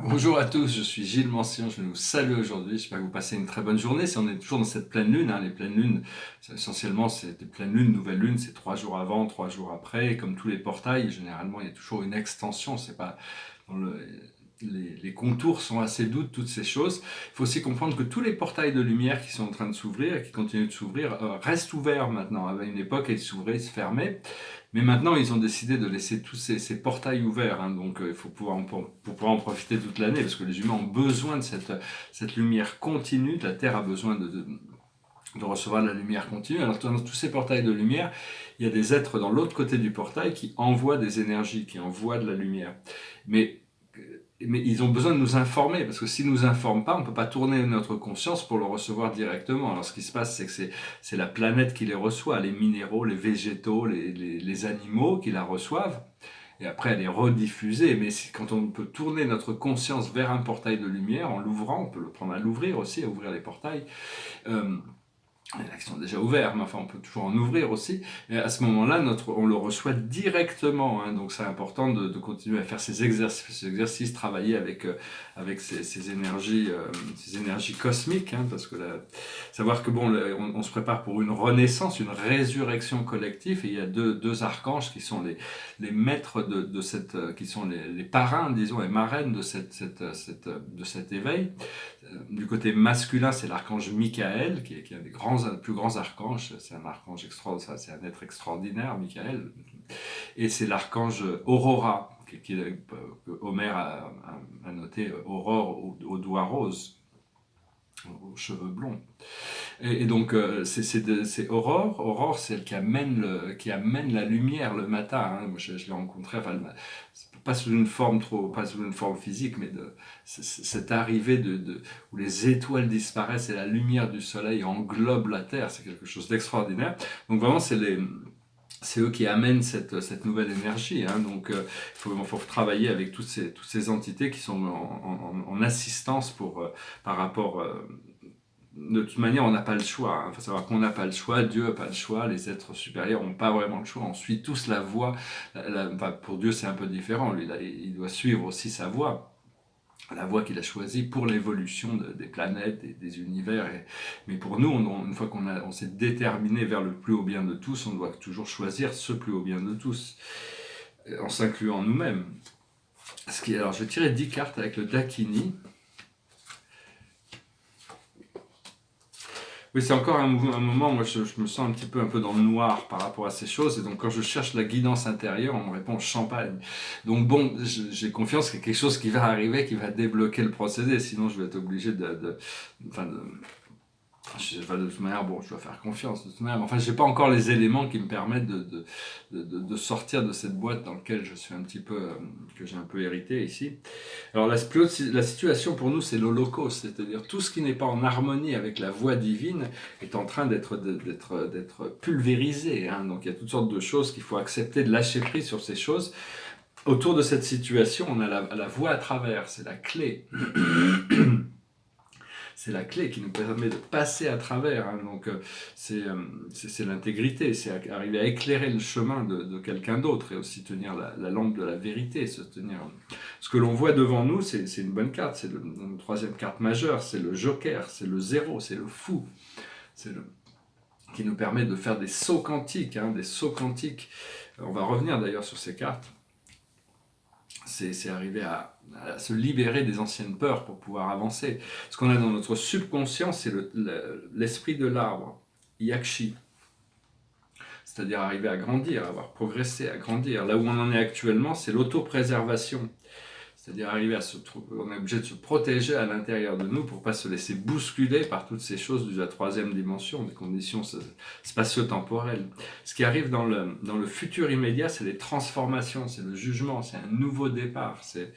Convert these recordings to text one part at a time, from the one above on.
Bonjour à tous, je suis Gilles Mancian, je vous salue aujourd'hui, j'espère que vous passez une très bonne journée. Si on est toujours dans cette pleine lune, les pleines lunes, essentiellement c'est des pleines lunes, nouvelle lune, c'est 3 jours avant, 3 jours après, et comme tous les portails, généralement il y a toujours une extension, c'est pas dans les contours sont assez doux de toutes ces choses. Il faut aussi comprendre que tous les portails de lumière qui sont en train de s'ouvrir et qui continuent de s'ouvrir restent ouverts maintenant. À une époque, ils s'ouvraient, ils se fermaient. Mais maintenant, ils ont décidé de laisser tous ces portails ouverts, hein, donc il faut pour pouvoir en profiter toute l'année, parce que les humains ont besoin de cette lumière continue, la Terre a besoin de recevoir de la lumière continue. Alors dans tous ces portails de lumière, il y a des êtres dans l'autre côté du portail qui envoient des énergies, qui envoient de la lumière. Mais mais ils ont besoin de nous informer, parce que s'ils ne nous informent pas, on ne peut pas tourner notre conscience pour le recevoir directement. Alors ce qui se passe, c'est que c'est la planète qui les reçoit, les minéraux, les végétaux, les animaux qui la reçoivent, et après elle est rediffusée. Mais quand on peut tourner notre conscience vers un portail de lumière, en l'ouvrant, on peut le prendre à l'ouvrir aussi, à ouvrir les portails, euh, il y en a qui sont déjà ouverts, mais enfin on peut toujours en ouvrir aussi. Et à ce moment-là, on le reçoit directement, hein, donc c'est important de continuer à faire ces exercices, travailler avec ces énergies cosmiques, hein, parce que savoir que bon, on se prépare pour une renaissance, une résurrection collective, et il y a deux archanges qui sont les maîtres de cette, qui sont les parrains, disons, les marraines de cet éveil. Du côté masculin, c'est l'archange Michael, qui est un des plus grands archanges. C'est un archange extraordinaire, c'est un être extraordinaire, Michael. Et c'est l'archange Aurora, que Homère a noté Aurore aux doigts roses, aux cheveux blonds. Et donc, c'est Aurore. Aurore, c'est elle qui amène la lumière le matin, hein. Moi, je l'ai rencontrée, enfin, pas sous une forme pas sous une forme physique, mais cette arrivée où les étoiles disparaissent et la lumière du soleil englobe la Terre, c'est quelque chose d'extraordinaire. Donc vraiment, c'est eux qui amènent cette nouvelle énergie, hein. Donc, faut travailler avec toutes ces entités qui sont en assistance par rapport. De toute manière, on n'a pas le choix. Il faut savoir qu'on n'a pas le choix, Dieu n'a pas le choix, les êtres supérieurs n'ont pas vraiment le choix. On suit tous la voie. Enfin, pour Dieu, c'est un peu différent. Lui, il doit suivre aussi sa voie, la voie qu'il a choisie pour l'évolution des planètes, des univers. Mais pour nous, une fois on s'est déterminé vers le plus haut bien de tous, on doit toujours choisir ce plus haut bien de tous, en s'incluant nous-mêmes. Alors, je vais tirer 10 cartes avec le Dakini. Oui, c'est encore un moment, moi je me sens un peu dans le noir par rapport à ces choses, et donc quand je cherche la guidance intérieure, on me répond champagne. Donc bon, j'ai confiance qu'il y a quelque chose qui va arriver, qui va débloquer le procédé, sinon je vais être obligé enfin de toute manière, bon, je dois faire confiance de toute manière, mais enfin, j'ai pas encore les éléments qui me permettent de sortir de cette boîte dans laquelle je suis un petit peu, que j'ai un peu hérité ici. Alors la situation pour nous, c'est l'holocauste, c'est-à-dire tout ce qui n'est pas en harmonie avec la voie divine est en train d'être pulvérisé, hein. Donc il y a toutes sortes de choses qu'il faut accepter, de lâcher prise sur ces choses. Autour de cette situation, on a la voie à travers, c'est la clé. C'est la clé qui nous permet de passer à travers, hein. Donc c'est l'intégrité, c'est arriver à éclairer le chemin de quelqu'un d'autre, et aussi tenir la lampe de la vérité, se tenir. Ce que l'on voit devant nous, c'est une bonne carte, c'est une troisième carte majeure, c'est le joker, c'est le zéro, c'est le fou, c'est qui nous permet de faire des sauts quantiques, hein, des sauts quantiques. On va revenir d'ailleurs sur ces cartes. C'est arriver à se libérer des anciennes peurs pour pouvoir avancer. Ce qu'on a dans notre subconscient, c'est l'esprit de l'arbre, Yakshi. C'est-à-dire arriver à grandir, avoir progressé, à grandir. Là où on en est actuellement, c'est l'autopréservation. C'est-à-dire arriver on est obligé de se protéger à l'intérieur de nous pour ne pas se laisser bousculer par toutes ces choses de la troisième dimension, des conditions spatio-temporelles. Ce qui arrive dans le futur immédiat, c'est les transformations, c'est le jugement, c'est un nouveau départ. C'est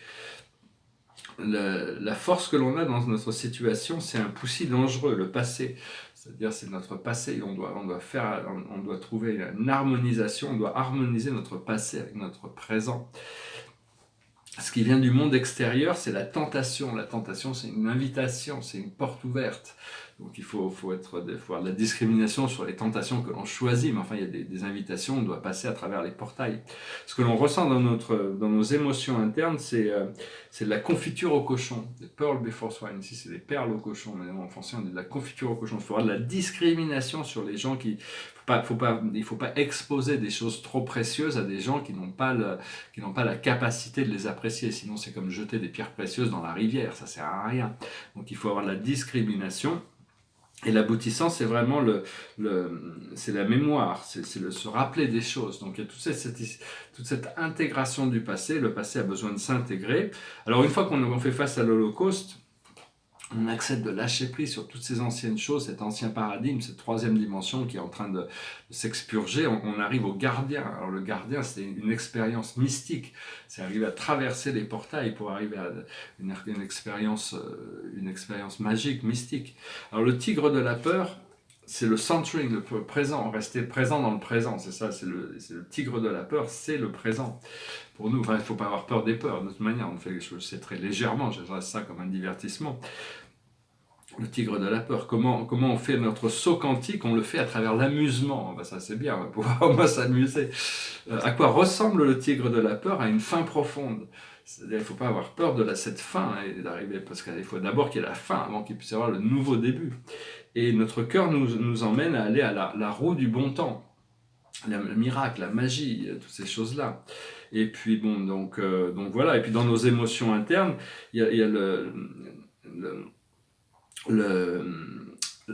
la force que l'on a dans notre situation, c'est un poussi dangereux, le passé. C'est-à-dire c'est notre passé, on doit trouver une harmonisation, on doit harmoniser notre passé avec notre présent. Ce qui vient du monde extérieur, c'est la tentation. La tentation, c'est une invitation, c'est une porte ouverte. Donc il faut avoir de la discrimination sur les tentations que l'on choisit, mais enfin il y a des invitations, on doit passer à travers les portails. Ce que l'on ressent dans nos émotions internes, c'est de la confiture au cochon, des pearls before swine. Ici c'est des perles au cochon, mais en français on dit de la confiture au cochon. Il faut avoir de la discrimination sur les gens qui... il ne faut pas exposer des choses trop précieuses à des gens qui n'ont pas la capacité de les apprécier. Sinon, c'est comme jeter des pierres précieuses dans la rivière, ça ne sert à rien. Donc, il faut avoir de la discrimination. Et l'aboutissant, c'est vraiment c'est la mémoire, c'est se rappeler des choses. Donc, il y a toute cette intégration du passé. Le passé a besoin de s'intégrer. Alors, une fois qu'on fait face à l'Holocauste, on accepte de lâcher prise sur toutes ces anciennes choses, cet ancien paradigme, cette troisième dimension qui est en train de s'expurger. On arrive au gardien. Alors le gardien, c'est une expérience mystique. C'est arriver à traverser les portails pour arriver à une expérience magique, mystique. Alors le tigre de la peur, c'est le centering, le présent, rester présent dans le présent, c'est ça, c'est le tigre de la peur, c'est le présent. Pour nous, enfin, il ne faut pas avoir peur des peurs, de toute manière, on fait les choses, c'est très légèrement, je reste ça comme un divertissement. Le tigre de la peur, comment on fait notre saut quantique? On le fait à travers l'amusement, ben ça c'est bien, on va pouvoir au moins s'amuser. À quoi ressemble le tigre de la peur? À une faim profonde. C'est-à-dire, il ne faut pas avoir peur de cette fin, et d'arriver, parce qu'il faut d'abord qu'il y ait la fin, avant qu'il puisse y avoir le nouveau début. Et notre cœur nous emmène à aller à la roue du bon temps, le miracle, la magie, toutes ces choses-là. Et puis bon, donc voilà. Et puis dans nos émotions internes, il y a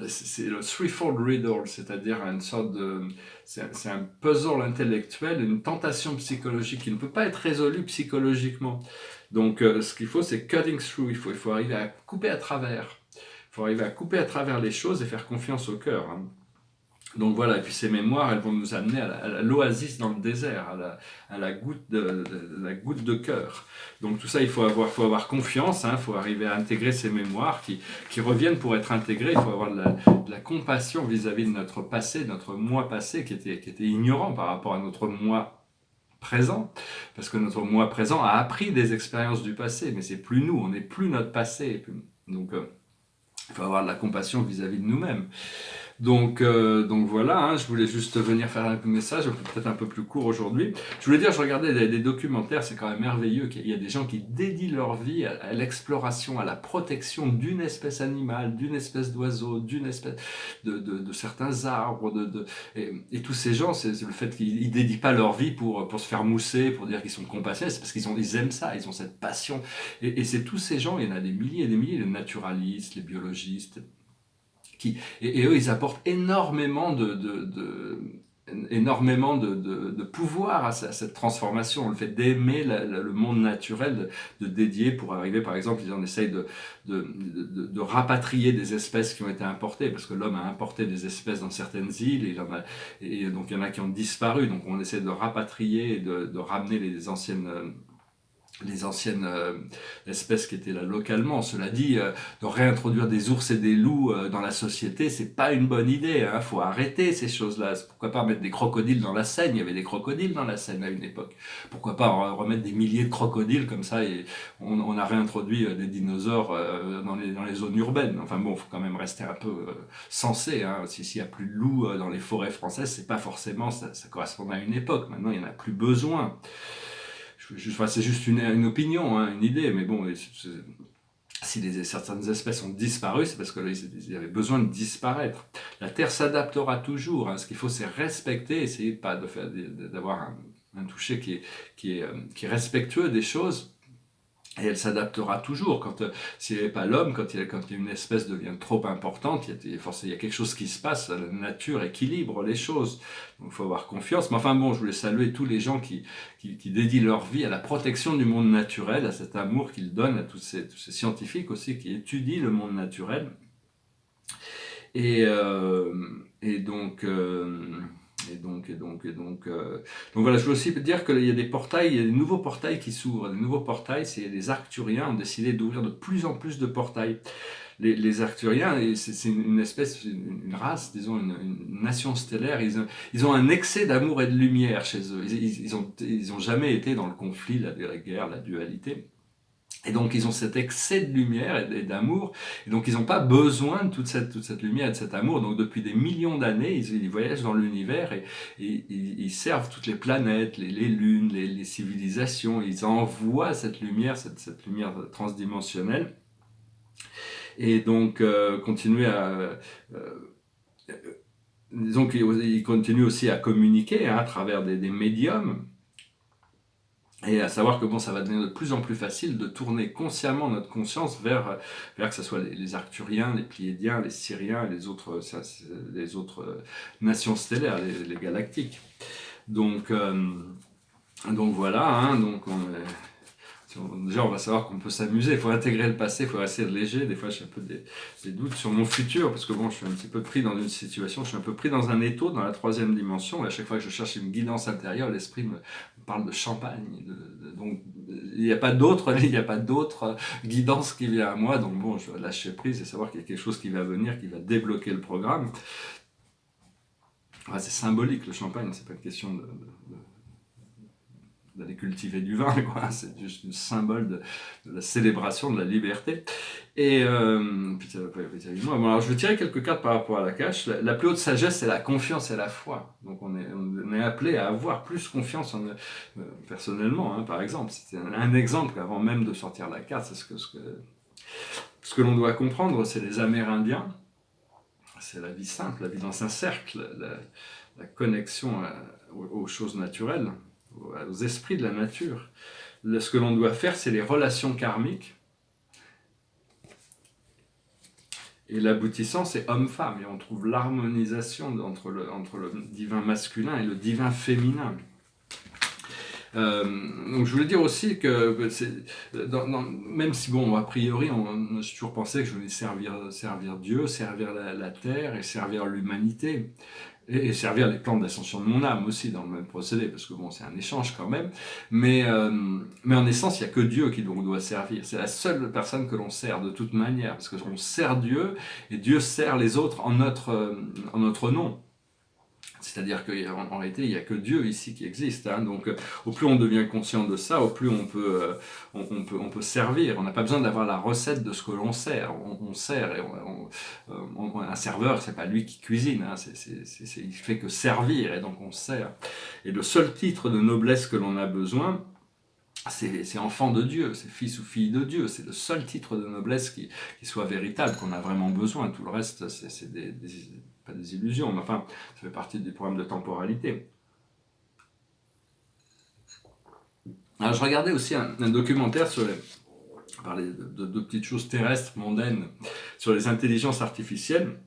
c'est le threefold riddle, c'est-à-dire c'est un puzzle intellectuel, une tentation psychologique qui ne peut pas être résolue psychologiquement. Donc ce qu'il faut, c'est cutting through, il faut arriver à couper à travers. Il faut arriver à couper à travers les choses et faire confiance au cœur. Hein. Donc voilà, et puis ces mémoires, elles vont nous amener à l'oasis dans le désert, à la goutte de cœur. Donc tout ça, il faut avoir confiance, il faut arriver à intégrer ces mémoires qui reviennent pour être intégrées. Il faut avoir de la compassion vis-à-vis de notre passé, de notre moi passé qui était ignorant par rapport à notre moi présent, parce que notre moi présent a appris des expériences du passé, mais c'est plus nous, on n'est plus notre passé. Donc il faut avoir de la compassion vis-à-vis de nous-mêmes. Donc voilà, hein, je voulais juste venir faire un message, peut-être un peu plus court aujourd'hui. Je voulais dire, je regardais des documentaires, c'est quand même merveilleux qu'il y a des gens qui dédient leur vie à l'exploration, à la protection d'une espèce animale, d'une espèce d'oiseau, d'une espèce de certains arbres, et tous ces gens, c'est le fait qu'ils dédient pas leur vie pour se faire mousser, pour dire qu'ils sont compassionnés, c'est parce qu'ils aiment ça, ils ont cette passion. Et c'est tous ces gens, il y en a des milliers et des milliers, les naturalistes, les biologistes, et eux, ils apportent énormément de pouvoir à cette transformation, le fait d'aimer le monde naturel, de dédier pour arriver, par exemple, ils en essayent de rapatrier des espèces qui ont été importées, parce que l'homme a importé des espèces dans certaines îles, et donc il y en a qui ont disparu, donc on essaie de rapatrier et de ramener les anciennes espèces qui étaient là localement. Cela dit, de réintroduire des ours et des loups dans la société, c'est pas une bonne idée. Hein. Faut arrêter ces choses-là. Pourquoi pas mettre des crocodiles dans la Seine? Il y avait des crocodiles dans la Seine à une époque. Pourquoi pas remettre des milliers de crocodiles comme ça, et on a réintroduit des dinosaures dans les zones urbaines. Enfin bon, faut quand même rester un peu sensé. Hein. S'il y a plus de loups dans les forêts françaises, c'est pas forcément ça correspond à une époque. Maintenant, il y en a plus besoin. C'est juste une opinion, hein, une idée, mais bon, si certaines espèces ont disparu, c'est parce qu'ils avaient besoin de disparaître. La Terre s'adaptera toujours, hein. Ce qu'il faut, c'est respecter, essayer pas d'avoir un toucher qui est respectueux des choses. Et elle s'adaptera toujours. S'il n'y avait pas l'homme, quand une espèce devient trop importante, il y a quelque chose qui se passe, la nature équilibre les choses. Donc il faut avoir confiance. Mais enfin bon, je voulais saluer tous les gens qui dédient leur vie à la protection du monde naturel, à cet amour qu'ils donnent à tous ces scientifiques aussi qui étudient le monde naturel. Et donc Donc voilà, je veux aussi dire qu'il y a des portails, il y a des nouveaux portails qui s'ouvrent. Des nouveaux portails, c'est les Arcturiens ont décidé d'ouvrir de plus en plus de portails. Les Arcturiens, c'est une espèce, une race, disons, une nation stellaire. Ils ont un excès d'amour et de lumière chez eux. Ils ont jamais été dans le conflit, la guerre, la dualité. Et donc, ils ont cet excès de lumière et d'amour. Et donc, ils n'ont pas besoin de toute cette lumière et de cet amour. Donc, depuis des millions d'années, ils voyagent dans l'univers et ils servent toutes les planètes, les lunes, les civilisations. Ils envoient cette lumière transdimensionnelle. Et donc, continuer à... disons qu'ils continuent aussi à communiquer à travers des médiums. Et à savoir que bon, ça va devenir de plus en plus facile de tourner consciemment notre conscience vers que ce soit les Arcturiens, les Pléiadiens, les Syriens et les autres nations stellaires, les galactiques. Donc voilà, hein, déjà on va savoir qu'on peut s'amuser, il faut intégrer le passé, il faut rester léger. Des fois j'ai un peu des doutes sur mon futur, parce que bon, je suis un petit peu pris dans une situation, je suis un peu pris dans un étau, dans la 3e dimension, et à chaque fois que je cherche une guidance intérieure, l'esprit me parle de champagne, donc il n'y a pas d'autre guidance qui vient à moi, donc bon, je dois lâcher prise et savoir qu'il y a quelque chose qui va venir, qui va débloquer le programme. C'est symbolique, le champagne, c'est pas une question d'aller cultiver du vin, quoi. C'est juste un symbole de la célébration de la liberté. Et bon, alors je vais tirer quelques cartes par rapport à la cache. La plus haute sagesse, c'est la confiance et la foi. Donc on est appelé à avoir plus confiance personnellement, hein, par exemple. C'était un exemple avant même de sortir la carte. C'est ce que l'on doit comprendre, c'est les Amérindiens. C'est la vie simple, la vie dans un cercle, la connexion aux choses naturelles, aux esprits de la nature. Ce que l'on doit faire, c'est les relations karmiques. Et l'aboutissant, c'est homme-femme. Et on trouve l'harmonisation entre le divin masculin et le divin féminin. Donc je voulais dire aussi que même si bon, a priori j'ai toujours pensé que je voulais servir Dieu, servir la terre et servir l'humanité et servir les plans d'ascension de mon âme aussi dans le même procédé, parce que bon, c'est un échange quand même, mais en essence il n'y a que Dieu qui doit servir. C'est la seule personne que l'on sert de toute manière, parce qu'on sert Dieu et Dieu sert les autres en notre nom. C'est-à-dire qu'en réalité, il n'y a que Dieu ici qui existe. Hein. Donc, au plus on devient conscient de ça, au plus on peut servir. On n'a pas besoin d'avoir la recette de ce que l'on sert. On sert. Et un serveur, c'est pas lui qui cuisine. Hein. Il fait que servir, et donc on sert. Et le seul titre de noblesse que l'on a besoin, c'est enfant de Dieu, c'est fils ou fille de Dieu. C'est le seul titre de noblesse qui soit véritable, qu'on a vraiment besoin. Tout le reste, c'est pas des illusions, mais enfin, ça fait partie des problèmes de temporalité. Alors, je regardais aussi un documentaire sur parlait de petites choses terrestres, mondaines, sur les intelligences artificielles.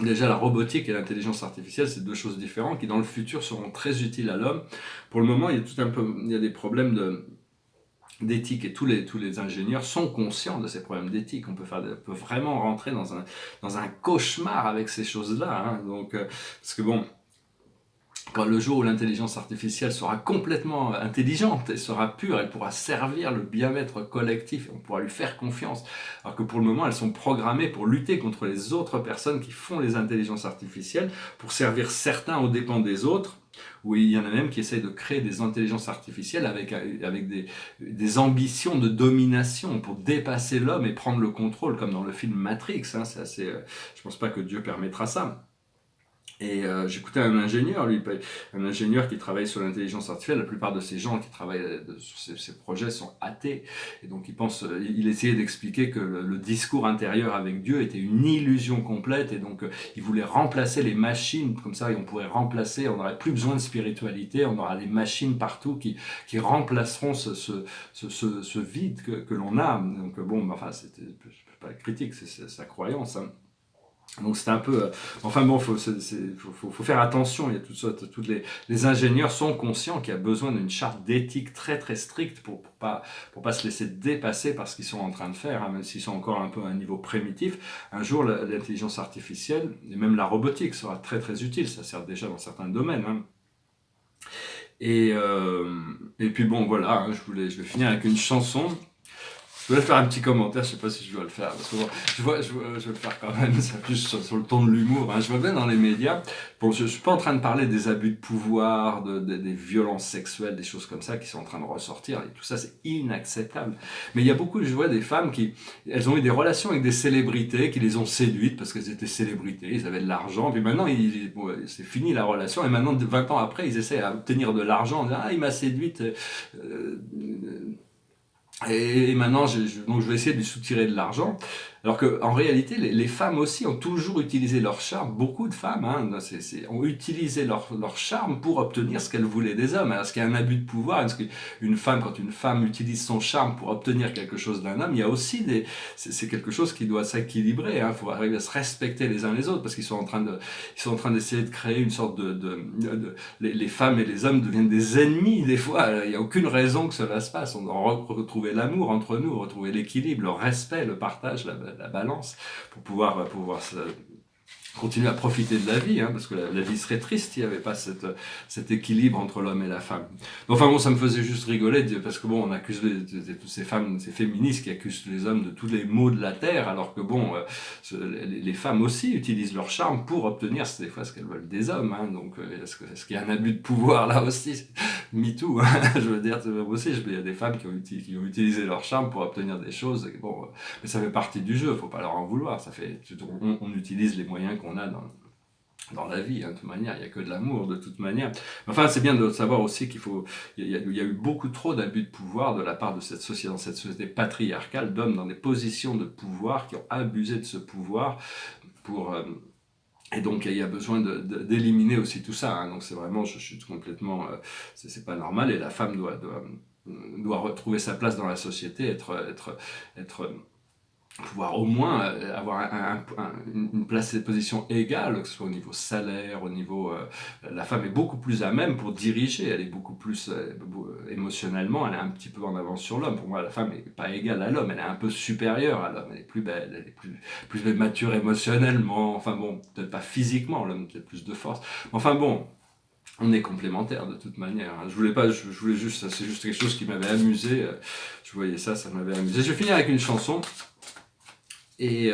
Déjà, la robotique et l'intelligence artificielle, c'est deux choses différentes qui, dans le futur, seront très utiles à l'homme. Pour le moment, il y a des problèmes d'éthique, et tous les ingénieurs sont conscients de ces problèmes d'éthique. On peut vraiment rentrer dans un cauchemar avec ces choses-là. Hein. Donc, parce que bon, quand le jour où l'intelligence artificielle sera complètement intelligente et sera pure, elle pourra servir le bien-être collectif et on pourra lui faire confiance. Alors que pour le moment, elles sont programmées pour lutter contre les autres personnes qui font les intelligences artificielles, pour servir certains aux dépens des autres. Où il y en a même qui essayent de créer des intelligences artificielles avec des ambitions de domination pour dépasser l'homme et prendre le contrôle, comme dans le film Matrix. Hein, c'est assez, je pense pas que Dieu permettra ça. Et j'écoutais un ingénieur qui travaille sur l'intelligence artificielle. La plupart de ces gens qui travaillent sur ces projets sont athées. Et donc il essayait d'expliquer que le discours intérieur avec Dieu était une illusion complète. Et donc il voulait remplacer les machines, comme ça on n'aurait plus besoin de spiritualité, on aura des machines partout qui remplaceront ce vide que l'on a. Donc bon, enfin, c'était pas critique, c'est sa croyance. Hein. Donc c'était un peu... enfin bon, faut faire attention. Il y a toutes les ingénieurs sont conscients qu'il y a besoin d'une charte d'éthique très très stricte pour pas se laisser dépasser par ce qu'ils sont en train de faire, hein, même s'ils sont encore un peu à un niveau primitif. Un jour, l'intelligence artificielle et même la robotique sera très très utile. Ça sert déjà dans certains domaines, hein. Et puis bon, voilà, hein, je vais finir avec une chanson. Je voulais faire un petit commentaire, je sais pas si je dois le faire, parce que bon, je vais le faire quand même, c'est plus sur le ton de l'humour, hein. Je vois bien dans les médias, bon, je suis pas en train de parler des abus de pouvoir, des violences sexuelles, des choses comme ça qui sont en train de ressortir, et tout ça c'est inacceptable. Mais il y a beaucoup, je vois des femmes elles ont eu des relations avec des célébrités, qui les ont séduites parce qu'elles étaient célébrités, ils avaient de l'argent, puis maintenant bon, c'est fini la relation, et maintenant 20 ans après, ils essaient à obtenir de l'argent, en disant, ah il m'a séduite, et maintenant, donc je vais essayer de lui soutirer de l'argent. Alors qu'en réalité, les femmes aussi ont toujours utilisé leur charme. Beaucoup de femmes ont utilisé leur charme pour obtenir ce qu'elles voulaient des hommes. Alors, est-ce qu'il y a un abus de pouvoir? Est-ce qu'une femme, quand une femme utilise son charme pour obtenir quelque chose d'un homme, il y a aussi c'est quelque chose qui doit s'équilibrer, hein. Il faut arriver à se respecter les uns les autres parce qu'ils sont en train d'essayer de créer une sorte les femmes et les hommes deviennent des ennemis des fois. Il n'y a aucune raison que cela se passe. On doit retrouver l'amour entre nous, retrouver l'équilibre, le respect, le partage, la balance pour pouvoir continuer à profiter de la vie, hein, parce que la vie serait triste s'il n'y avait pas cet équilibre entre l'homme et la femme. Enfin bon, ça me faisait juste rigoler, parce que bon, on accuse toutes ces femmes, ces féministes qui accusent les hommes de tous les maux de la terre, alors que bon, les femmes aussi utilisent leur charme pour obtenir des fois ce qu'elles veulent des hommes, hein. Donc est-ce qu'il y a un abus de pouvoir là aussi? MeToo, hein. Je veux dire, aussi, il y a des femmes qui ont utilisé leur charme pour obtenir des choses, et bon, mais ça fait partie du jeu, faut pas leur en vouloir, on utilise les moyens qu'on a dans la vie, hein, de toute manière, il n'y a que de l'amour de toute manière. Enfin, c'est bien de savoir aussi il y a eu beaucoup trop d'abus de pouvoir de la part de dans cette société patriarcale, d'hommes dans des positions de pouvoir qui ont abusé de ce pouvoir pour... et donc il y a besoin d'éliminer aussi tout ça, hein. Donc c'est vraiment, je suis complètement... c'est pas normal, et la femme doit retrouver sa place dans la société, pouvoir au moins avoir une place et position égale, que ce soit au niveau salaire, au niveau... la femme est beaucoup plus à même pour diriger, elle est beaucoup plus émotionnellement, elle est un petit peu en avance sur l'homme. Pour moi, la femme n'est pas égale à l'homme, elle est un peu supérieure à l'homme, elle est plus belle, elle est plus mature émotionnellement, enfin bon, peut-être pas physiquement, l'homme a peut-être plus de force. Enfin bon, on est complémentaires de toute manière, hein. Je voulais juste, c'est juste quelque chose qui m'avait amusé, je voyais ça m'avait amusé. Je vais finir avec une chanson, et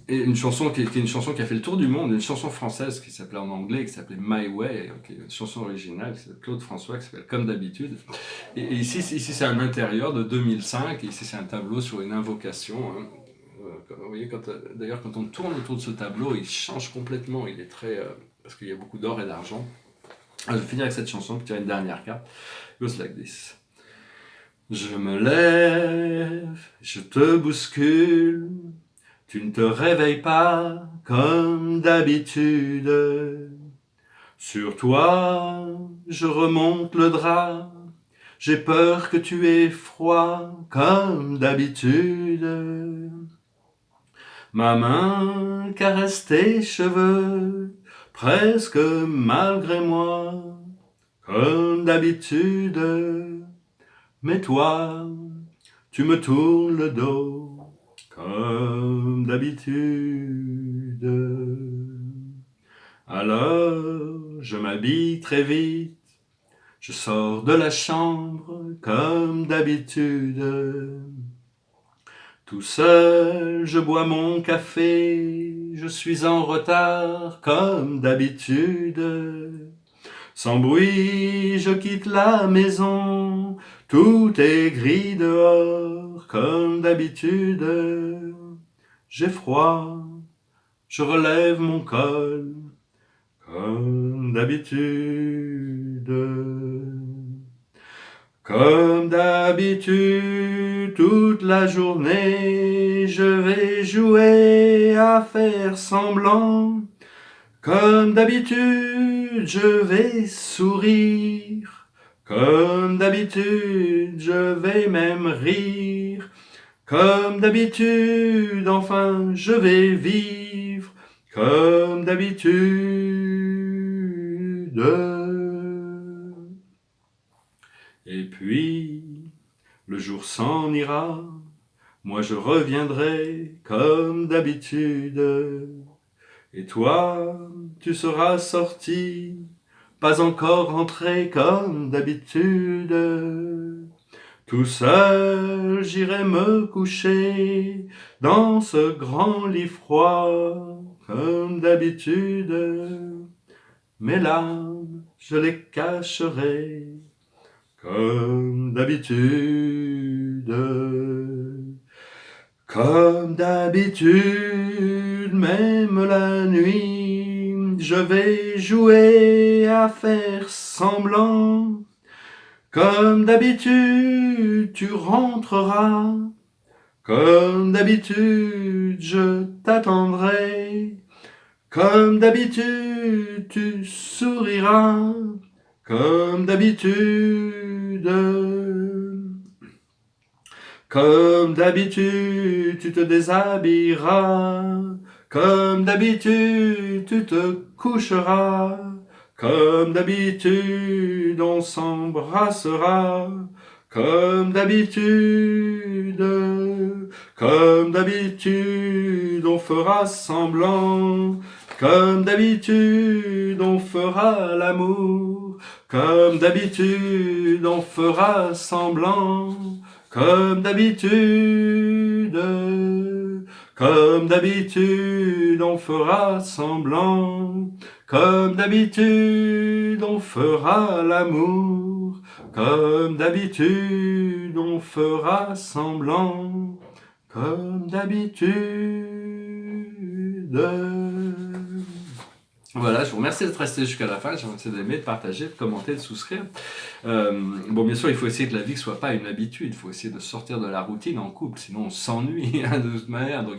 une chanson qui est une chanson qui a fait le tour du monde, une chanson française qui s'appelait en anglais, qui s'appelait My Way, une chanson originale, c'est Claude François, qui s'appelle Comme d'habitude. Et ici c'est un intérieur de 2005, et ici c'est un tableau sur une invocation, hein. Vous voyez, d'ailleurs quand on tourne autour de ce tableau, il change complètement, il est très... parce qu'il y a beaucoup d'or et d'argent. Je vais finir avec cette chanson, puis tirer une dernière carte. It goes like this. Je me lève, je te bouscule, tu ne te réveilles pas comme d'habitude. Sur toi, je remonte le drap, j'ai peur que tu aies froid comme d'habitude. Ma main caresse tes cheveux, presque malgré moi, comme d'habitude. Mais toi, tu me tournes le dos, comme d'habitude. Alors, je m'habille très vite, je sors de la chambre, comme d'habitude. Tout seul, je bois mon café, je suis en retard, comme d'habitude. Sans bruit, je quitte la maison, tout est gris dehors, comme d'habitude. J'ai froid, je relève mon col, comme d'habitude. Comme d'habitude, toute la journée, je vais jouer à faire semblant. Comme d'habitude, je vais sourire. Comme d'habitude, je vais même rire. Comme d'habitude, enfin, je vais vivre comme d'habitude. Et puis, le jour s'en ira, moi je reviendrai comme d'habitude. Et toi, tu seras sorti, pas encore rentré comme d'habitude. Tout seul, j'irai me coucher dans ce grand lit froid, comme d'habitude. Mes larmes, je les cacherai, comme d'habitude. Comme d'habitude, même la nuit, je vais jouer à faire semblant. Comme d'habitude, tu rentreras. Comme d'habitude, je t'attendrai. Comme d'habitude, tu souriras. Comme d'habitude. Comme d'habitude, tu te déshabilleras. Comme d'habitude, tu te coucheras. Comme d'habitude, on s'embrassera. Comme d'habitude, comme d'habitude, on fera semblant. Comme d'habitude, on fera l'amour. Comme d'habitude, on fera semblant. Comme d'habitude, comme d'habitude, on fera semblant. Comme d'habitude, on fera l'amour. Comme d'habitude, on fera semblant. Comme d'habitude. Voilà, je vous remercie d'être resté jusqu'à la fin. J'ai remercié d'aimer, de partager, de commenter, de souscrire. Bon, bien sûr, il faut essayer que la vie ne soit pas une habitude. Il faut essayer de sortir de la routine en couple, sinon on s'ennuie de toute manière. Donc,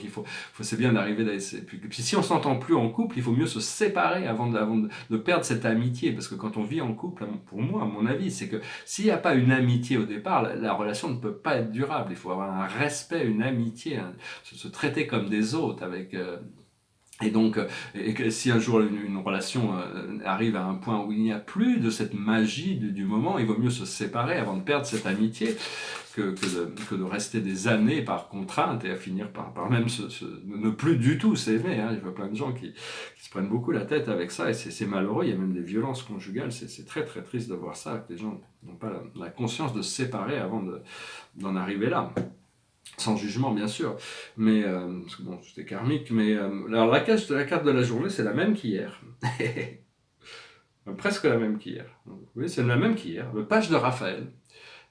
c'est bien d'arriver là. Puis si on s'entend plus en couple, il faut mieux se séparer avant de perdre cette amitié. Parce que quand on vit en couple, pour moi, à mon avis, c'est que s'il n'y a pas une amitié au départ, la relation ne peut pas être durable. Il faut avoir un respect, une amitié, se traiter comme des hôtes avec... Et donc, si un jour une relation arrive à un point où il n'y a plus de cette magie du moment, il vaut mieux se séparer avant de perdre cette amitié que de rester des années par contrainte et à finir par même ne plus du tout s'aimer. Hein. Je vois plein de gens qui se prennent beaucoup la tête avec ça et c'est malheureux. Il y a même des violences conjugales. C'est très très triste de voir ça, que les gens n'ont pas la conscience de se séparer avant d'en arriver là. Sans jugement, bien sûr, mais parce que bon, c'était karmique. Mais alors la carte de la journée, c'est la même qu'hier, presque la même qu'hier. Oui, c'est la même qu'hier. Le page de Raphaël,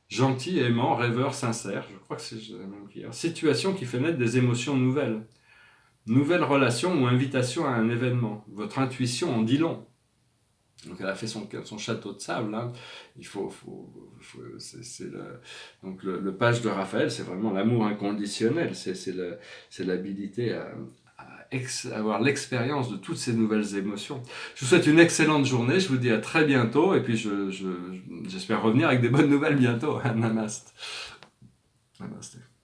gentil, aimant, rêveur, sincère. Je crois que c'est la même qu'hier. Situation qui fait naître des émotions nouvelles, nouvelle relation ou invitation à un événement. Votre intuition en dit long. Donc elle a fait son château de sable. Hein. Donc le page de Raphaël, c'est vraiment l'amour inconditionnel. C'est l'habilité à avoir l'expérience de toutes ces nouvelles émotions. Je vous souhaite une excellente journée. Je vous dis à très bientôt. Et puis j'espère revenir avec des bonnes nouvelles bientôt. Namaste. Namaste.